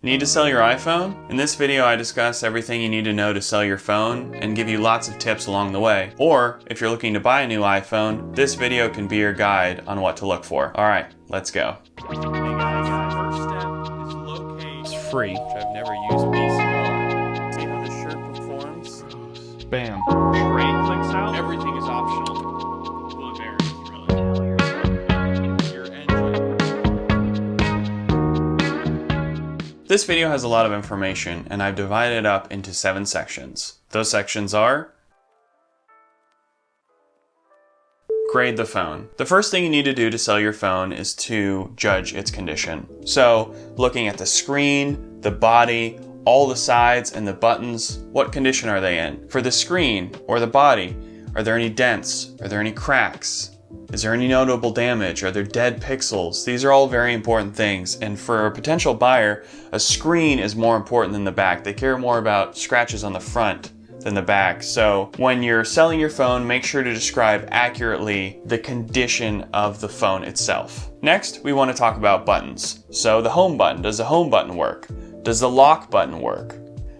Need to sell your iPhone? In this video I discuss everything you need to know to sell your phone and give you lots of tips along the way. Or, if you're looking to buy a new iPhone, this video can be your guide on what to look for. Alright, let's go. Hey guys, first step is locate. It's free. Which I've never used VCR. See how this shirt performs? Bam. Tray clicks out. Everything is optional. Well, it varies, really. Your engine. This video has a lot of information and I've divided it up into 7 sections. Those sections are: grade the phone. The first thing you need to do to sell your phone is to judge its condition. So, looking at the screen, the body, all the sides and the buttons, what condition are they in? For the screen or the body, are there any dents? Are there any cracks? Is there any notable damage? Are there dead pixels? These are all very important things, and for a potential buyer, a screen is more important than the back. They care more about scratches on the front than the back. So when you're selling your phone, make sure to describe accurately the condition of the phone itself. Next, we want to talk about buttons. So the home button, does the home button work? Does the lock button work?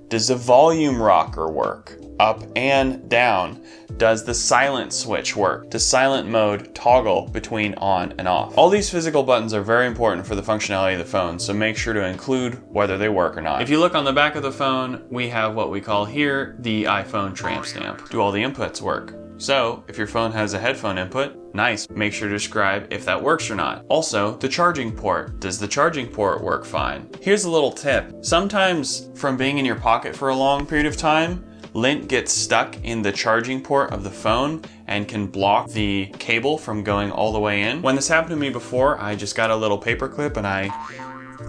Does the volume rocker work? Up and down? Does the silent switch work? Does silent mode toggle between on and off? All these physical buttons are very important for the functionality of the phone, so make sure to include whether they work or not. If you look on the back of the phone, we have what we call here the iPhone tramp stamp. Do all the inputs work? So, if your phone has a headphone input, nice, make sure to describe if that works or not. Also, the charging port. Does the charging port work fine? Here's a little tip. Sometimes, from being in your pocket for a long period of time, lint gets stuck in the charging port of the phone and can block the cable from going all the way in. When this happened to me before, I just got a little paper clip and I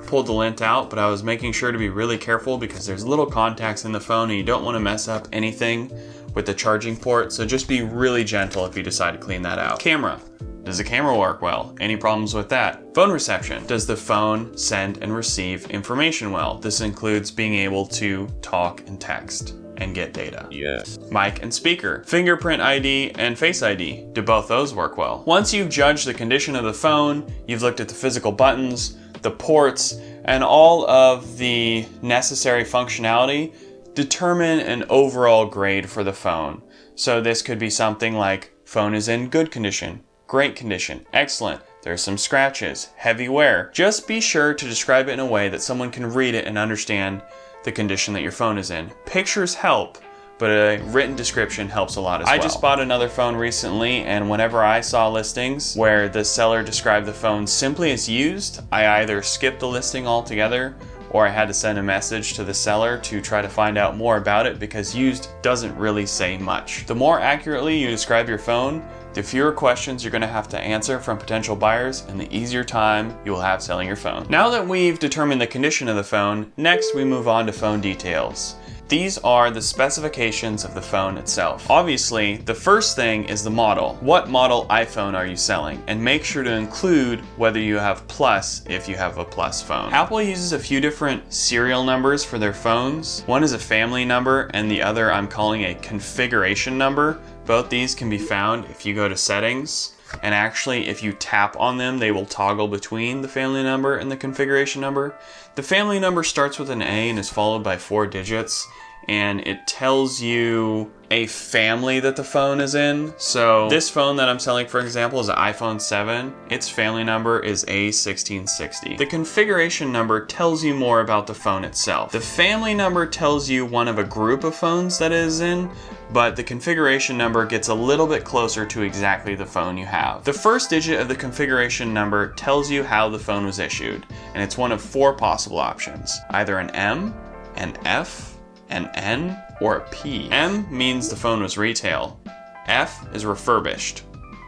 pulled the lint out, but I was making sure to be really careful because there's little contacts in the phone and you don't want to mess up anything with the charging port, so just be really gentle if you decide to clean that out. Camera. Does the camera work well? Any problems with that? Phone reception. Does the phone send and receive information well? This includes being able to talk and text and get data. Yes. Mic and speaker. Fingerprint ID and Face ID. Do both those work well? Once you've judged the condition of the phone, you've looked at the physical buttons, the ports, and all of the necessary functionality, determine an overall grade for the phone. So this could be something like, phone is in good condition, great condition, excellent, there's some scratches, heavy wear. Just be sure to describe it in a way that someone can read it and understand the condition that your phone is in. Pictures help, but a written description helps a lot as well. I just bought another phone recently, and whenever I saw listings where the seller described the phone simply as used, I either skipped the listing altogether or I had to send a message to the seller to try to find out more about it because used doesn't really say much. The more accurately you describe your phone, the fewer questions you're going to have to answer from potential buyers and the easier time you will have selling your phone. Now that we've determined the condition of the phone, next we move on to phone details. These are the specifications of the phone itself. Obviously, the first thing is the model. What model iPhone are you selling? And make sure to include whether you have Plus if you have a Plus phone. Apple uses a few different serial numbers for their phones. One is a family number and the other I'm calling a configuration number. Both these can be found if you go to settings. And actually, if you tap on them, they will toggle between the family number and the configuration number. The family number starts with an A and is followed by 4 digits, and it tells you a family that the phone is in. So this phone that I'm selling, for example, is an iPhone 7. Its family number is A1660. The configuration number tells you more about the phone itself. The family number tells you one of a group of phones that it is in, but the configuration number gets a little bit closer to exactly the phone you have. The first digit of the configuration number tells you how the phone was issued, and it's one of 4 possible options. Either an M, an F, an N, or a P. M means the phone was retail. F is refurbished.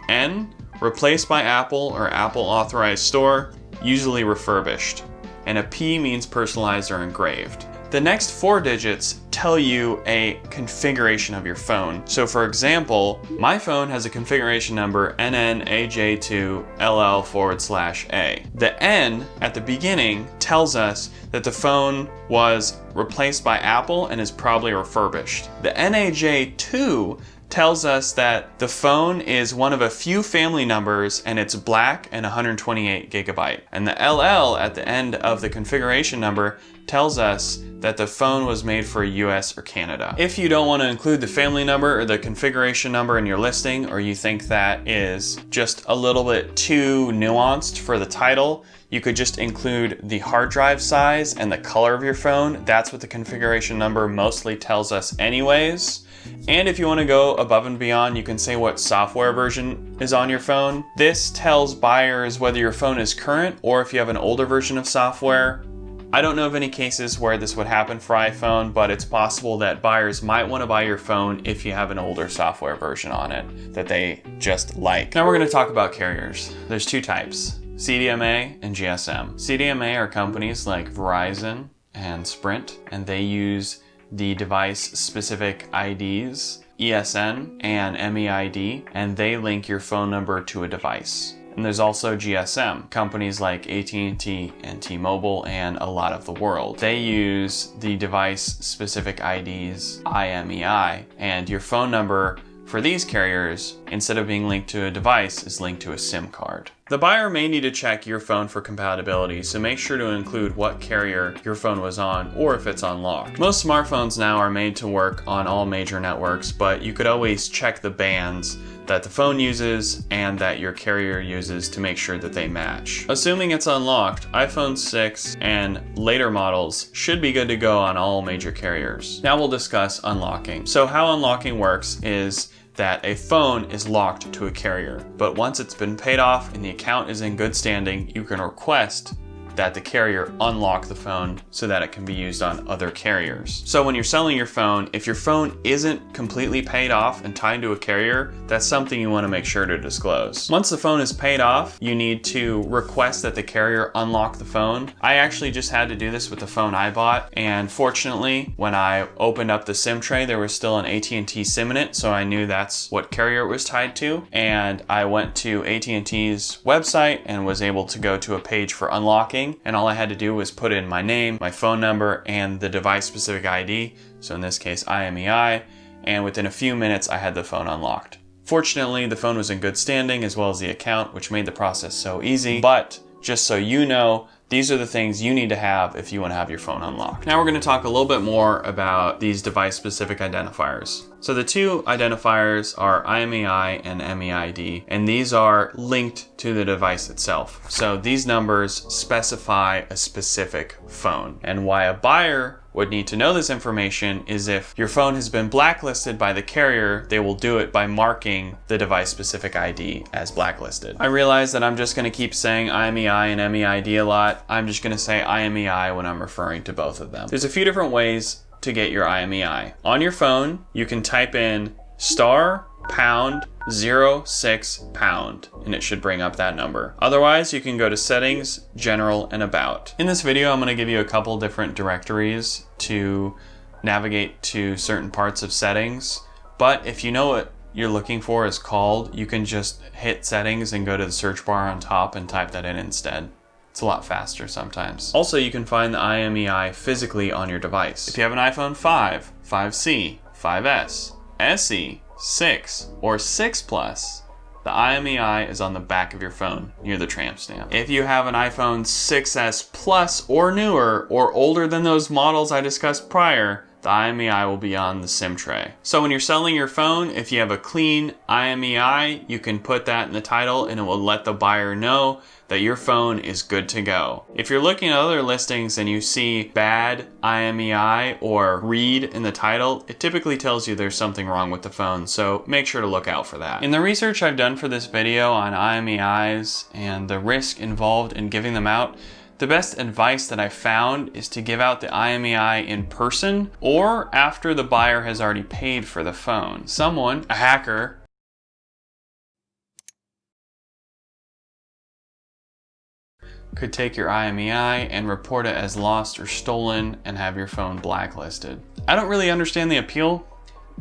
N, replaced by Apple or Apple authorized store, usually refurbished. And a P means personalized or engraved. The next 4 digits tell you a configuration of your phone. So for example, my phone has a configuration number NNAJ2LL/A. The N at the beginning tells us that the phone was replaced by Apple and is probably refurbished. The NAJ2 tells us that the phone is one of a few family numbers and it's black and 128 gigabyte. And the LL at the end of the configuration number tells us that the phone was made for US or Canada. If you don't want to include the family number or the configuration number in your listing, or you think that is just a little bit too nuanced for the title, you could just include the hard drive size and the color of your phone. That's what the configuration number mostly tells us anyways. And if you want to go above and beyond, you can say what software version is on your phone. This tells buyers whether your phone is current or if you have an older version of software. I don't know of any cases where this would happen for iPhone, but it's possible that buyers might want to buy your phone if you have an older software version on it that they just like. Now we're going to talk about carriers. There's two types, CDMA and GSM. CDMA are companies like Verizon and Sprint, and they use the device-specific IDs, ESN and MEID, and they link your phone number to a device. And there's also GSM, companies like AT&T and T-Mobile and a lot of the world. They use the device-specific IDs, IMEI, and your phone number for these carriers, instead of being linked to a device, is linked to a SIM card. The buyer may need to check your phone for compatibility, so make sure to include what carrier your phone was on or if it's unlocked. Most smartphones now are made to work on all major networks, but you could always check the bands that the phone uses and that your carrier uses to make sure that they match. Assuming it's unlocked, iPhone 6 and later models should be good to go on all major carriers. Now we'll discuss unlocking. So how unlocking works is that a phone is locked to a carrier, but once it's been paid off and the account is in good standing, you can request that the carrier unlock the phone so that it can be used on other carriers. So when you're selling your phone, if your phone isn't completely paid off and tied to a carrier, that's something you want to make sure to disclose. Once the phone is paid off, you need to request that the carrier unlock the phone. I actually just had to do this with the phone I bought, and fortunately, when I opened up the SIM tray, there was still an AT&T SIM in it, so I knew that's what carrier it was tied to, and I went to AT&T's website and was able to go to a page for unlocking. And all I had to do was put in my name, my phone number, and the device-specific ID, so in this case IMEI, and within a few minutes I had the phone unlocked. Fortunately, the phone was in good standing as well as the account, which made the process so easy, but just so you know, these are the things you need to have if you want to have your phone unlocked. Now we're going to talk a little bit more about these device-specific identifiers. So the two identifiers are IMEI and MEID, and these are linked to the device itself. So these numbers specify a specific phone. And why a buyer would need to know this information is if your phone has been blacklisted by the carrier, they will do it by marking the device-specific ID as blacklisted. I realize that I'm just going to keep saying IMEI and MEID a lot. I'm just going to say IMEI when I'm referring to both of them. There's a few different ways to get your IMEI. On your phone, you can type in *#06# and it should bring up that number. Otherwise, you can go to Settings, General, and About. In this video, I'm going to give you a couple different directories to navigate to certain parts of settings, but if you know what you're looking for is called, you can just hit Settings and go to the search bar on top and type that in instead. It's a lot faster sometimes. Also, you can find the IMEI physically on your device. If you have an iPhone 5, 5C, 5S, SE, 6, or 6 Plus, the IMEI is on the back of your phone near the tramp stamp. If you have an iPhone 6S Plus or newer or older than those models I discussed prior, the IMEI will be on the SIM tray. So when you're selling your phone, if you have a clean IMEI, you can put that in the title and it will let the buyer know that your phone is good to go. If you're looking at other listings and you see bad IMEI or read in the title, it typically tells you there's something wrong with the phone, so make sure to look out for that. In the research I've done for this video on IMEIs and the risk involved in giving them out, the best advice that I found is to give out the IMEI in person or after the buyer has already paid for the phone. Someone, a hacker, could take your IMEI and report it as lost or stolen and have your phone blacklisted. I don't really understand the appeal,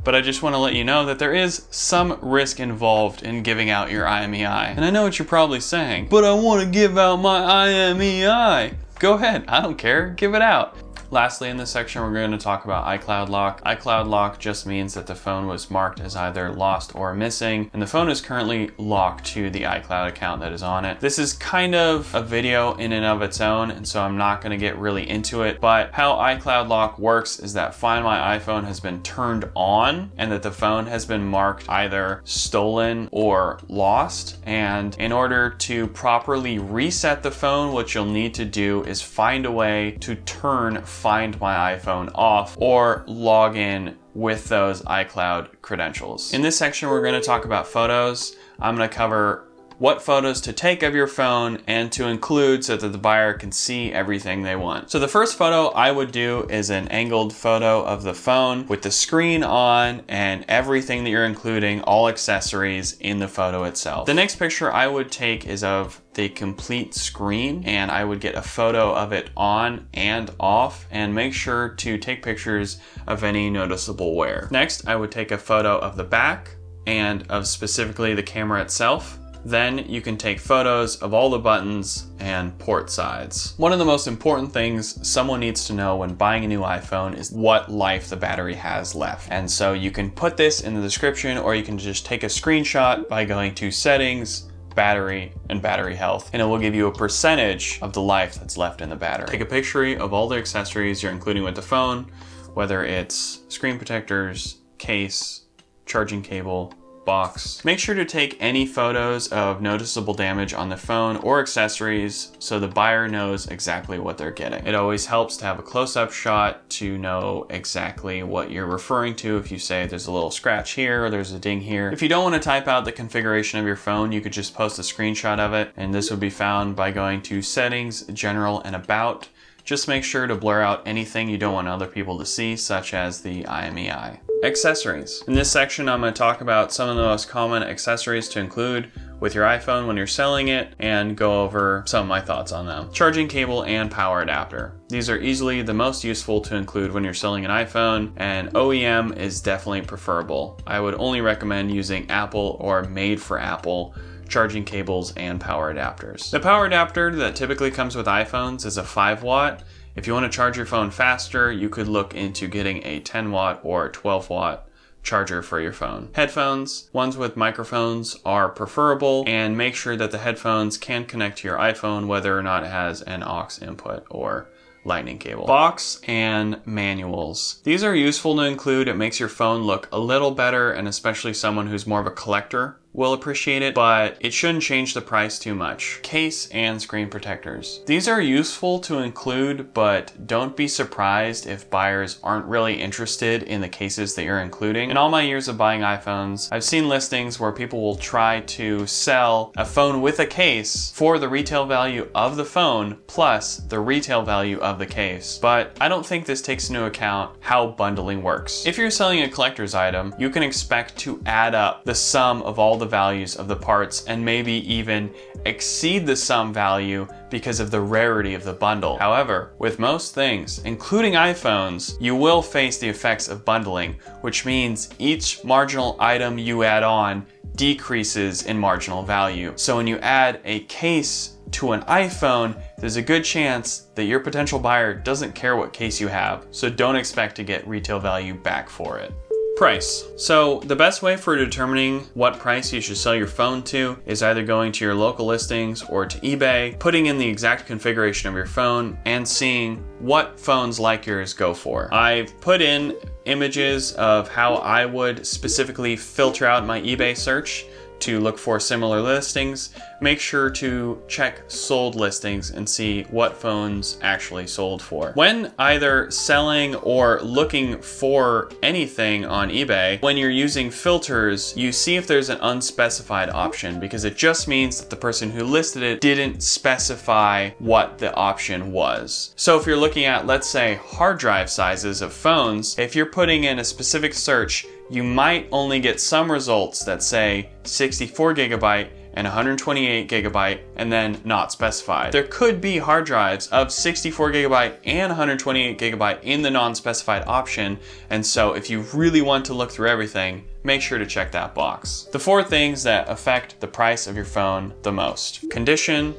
but I just want to let you know that there is some risk involved in giving out your IMEI. And I know what you're probably saying, but I want to give out my IMEI. Go ahead, I don't care, give it out. Lastly, in this section, we're going to talk about iCloud lock. iCloud lock just means that the phone was marked as either lost or missing, and the phone is currently locked to the iCloud account that is on it. This is kind of a video in and of its own, and so I'm not going to get really into it, but how iCloud lock works is that Find My iPhone has been turned on and that the phone has been marked either stolen or lost. And in order to properly reset the phone, what you'll need to do is find a way to turn Find My iPhone off or log in with those iCloud credentials. In this section, we're going to talk about photos. I'm going to cover what photos to take of your phone and to include so that the buyer can see everything they want. So the first photo I would do is an angled photo of the phone with the screen on and everything that you're including, all accessories in the photo itself. The next picture I would take is of the complete screen, and I would get a photo of it on and off and make sure to take pictures of any noticeable wear. Next, I would take a photo of the back and of specifically the camera itself. Then you can take photos of all the buttons and port sides. One of the most important things someone needs to know when buying a new iPhone is what life the battery has left. And so you can put this in the description, or you can just take a screenshot by going to Settings, Battery, and Battery Health, and it will give you a percentage of the life that's left in the battery. Take a picture of all the accessories you're including with the phone, whether it's screen protectors, case, charging cable, box. Make sure to take any photos of noticeable damage on the phone or accessories so the buyer knows exactly what they're getting. It always helps to have a close-up shot to know exactly what you're referring to. If you say there's a little scratch here or there's a ding here. If you don't want to type out the configuration of your phone, you could just post a screenshot of it, and this would be found by going to Settings, General, and About. Just make sure to blur out anything you don't want other people to see, such as the IMEI. Accessories. In this section, I'm going to talk about some of the most common accessories to include with your iPhone when you're selling it and go over some of my thoughts on them. Charging cable and power adapter. These are easily the most useful to include when you're selling an iPhone, and OEM is definitely preferable. I would only recommend using Apple or made for Apple charging cables and power adapters. The power adapter that typically comes with iPhones is a 5 watt. If you want to charge your phone faster, you could look into getting a 10 watt or 12 watt charger for your phone. Headphones, ones with microphones, are preferable, and make sure that the headphones can connect to your iPhone whether or not it has an aux input or lightning cable. Box and manuals. These are useful to include. It makes your phone look a little better, and especially someone who's more of a collector will appreciate it, but it shouldn't change the price too much. Case and screen protectors. These are useful to include, but don't be surprised if buyers aren't really interested in the cases that you're including. In all my years of buying iPhones, I've seen listings where people will try to sell a phone with a case for the retail value of the phone plus the retail value of the case. But I don't think this takes into account how bundling works. If you're selling a collector's item, you can expect to add up the sum of all the values of the parts and maybe even exceed the sum value because of the rarity of the bundle. However, with most things, including iPhones, you will face the effects of bundling, which means each marginal item you add on decreases in marginal value. So when you add a case to an iPhone, there's a good chance that your potential buyer doesn't care what case you have, so don't expect to get retail value back for it. Price. So the best way for determining what price you should sell your phone to is either going to your local listings or to eBay, putting in the exact configuration of your phone, and seeing what phones like yours go for. I've put in images of how I would specifically filter out my eBay search to look for similar listings. Make sure to check sold listings and see what phones actually sold for. When either selling or looking for anything on eBay, when you're using filters, you see if there's an unspecified option, because it just means that the person who listed it didn't specify what the option was. So if you're looking at, let's say, hard drive sizes of phones, if you're putting in a specific search, you might only get some results that say 64 gigabyte and 128 gigabyte and then not specified. There could be hard drives of 64 gigabyte and 128 gigabyte in the non-specified option, and so if you really want to look through everything, make sure to check that box. The 4 things that affect the price of your phone the most: condition,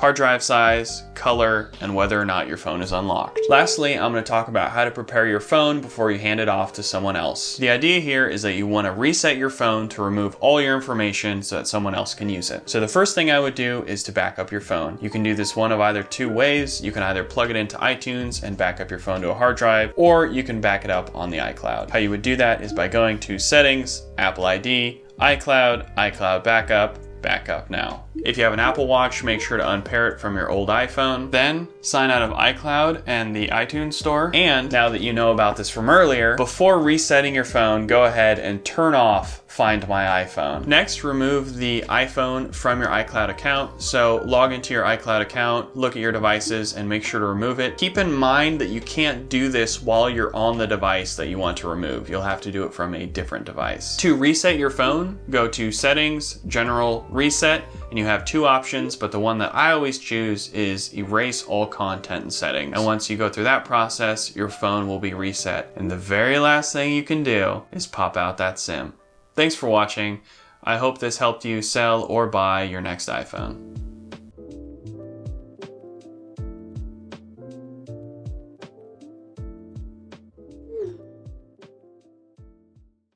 hard drive size, color, and whether or not your phone is unlocked. Lastly, I'm going to talk about how to prepare your phone before you hand it off to someone else. The idea here is that you want to reset your phone to remove all your information so that someone else can use it. So the first thing I would do is to back up your phone. You can do this one of either two ways. You can either plug it into iTunes and back up your phone to a hard drive, or you can back it up on the iCloud. How you would do that is by going to Settings, Apple ID, iCloud, iCloud Backup, Backup Now. If you have an Apple Watch, make sure to unpair it from your old iPhone. Then sign out of iCloud and the iTunes store. And now that you know about this from earlier, before resetting your phone, go ahead and turn off Find My iPhone. Next, remove the iPhone from your iCloud account. So log into your iCloud account, look at your devices, and make sure to remove it. Keep in mind that you can't do this while you're on the device that you want to remove. You'll have to do it from a different device. To reset your phone, go to Settings, General, Reset, and you have two options, but the one that I always choose is Erase All Content and Settings. And once you go through that process, your phone will be reset. And the very last thing you can do is pop out that SIM. Thanks for watching. I hope this helped you sell or buy your next iPhone.